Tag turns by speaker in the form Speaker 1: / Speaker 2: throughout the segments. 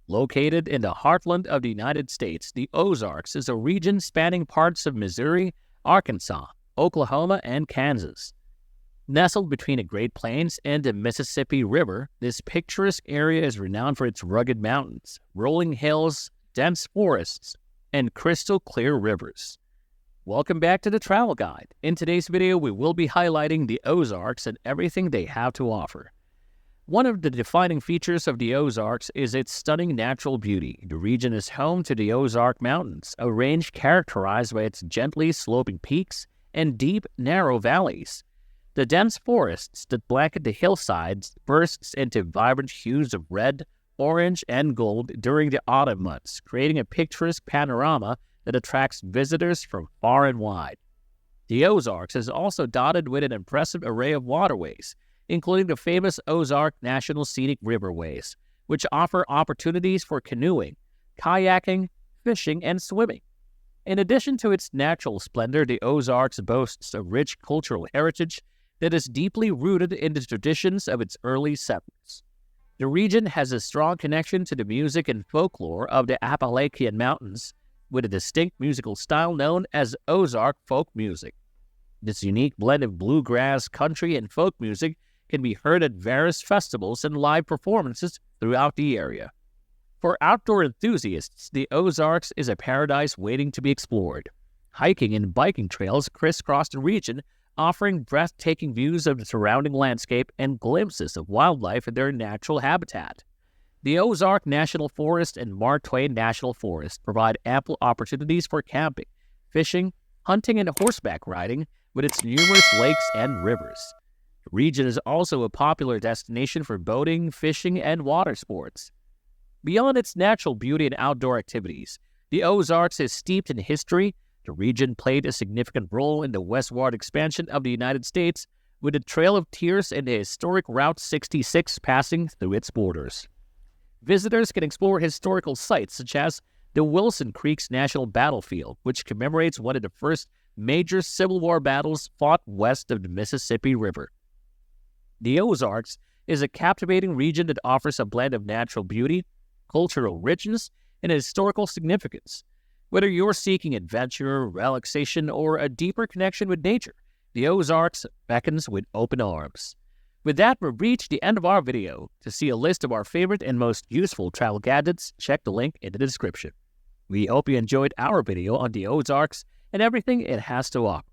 Speaker 1: Located in the heartland of the United States, the Ozarks is a region spanning parts of Missouri, Arkansas, Oklahoma, and Kansas. Nestled between the Great Plains and the Mississippi River, this picturesque area is renowned for its rugged mountains, rolling hills, dense forests, and crystal-clear rivers. Welcome back to the Travel Guide. In today's video, we will be highlighting the Ozarks and everything they have to offer. One of the defining features of the Ozarks is its stunning natural beauty. The region is home to the Ozark Mountains, a range characterized by its gently sloping peaks and deep, narrow valleys. The dense forests that blanket the hillsides bursts into vibrant hues of red, orange, and gold during the autumn months, creating a picturesque panorama that attracts visitors from far and wide. The Ozarks is also dotted with an impressive array of waterways, including the famous Ozark National Scenic Riverways, which offer opportunities for canoeing, kayaking, fishing, and swimming. In addition to its natural splendor, the Ozarks boasts a rich cultural heritage that is deeply rooted in the traditions of its early settlers. The region has a strong connection to the music and folklore of the Appalachian Mountains, with a distinct musical style known as Ozark folk music. This unique blend of bluegrass, country, and folk music can be heard at various festivals and live performances throughout the area. For outdoor enthusiasts, the Ozarks is a paradise waiting to be explored. Hiking and biking trails crisscross the region, offering breathtaking views of the surrounding landscape and glimpses of wildlife in their natural habitat. The Ozark National Forest and Mark Twain National Forest provide ample opportunities for camping, fishing, hunting, and horseback riding with its numerous lakes and rivers. The region is also a popular destination for boating, fishing, and water sports. Beyond its natural beauty and outdoor activities, the Ozarks is steeped in history. The region played a significant role in the westward expansion of the United States, with the Trail of Tears and the historic Route 66 passing through its borders. Visitors can explore historical sites such as the Wilson Creeks National Battlefield, which commemorates one of the first major Civil War battles fought west of the Mississippi River. The Ozarks is a captivating region that offers a blend of natural beauty, cultural richness, and historical significance. Whether you're seeking adventure, relaxation, or a deeper connection with nature, the Ozarks beckons with open arms. With that, we've reached the end of our video. To see a list of our favorite and most useful travel gadgets, check the link in the description. We hope you enjoyed our video on the Ozarks and everything it has to offer.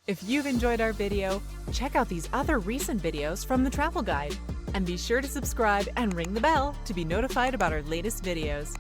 Speaker 2: If you've enjoyed our video, check out these other recent videos from the Travel Guide. And be sure to subscribe and ring the bell to be notified about our latest videos.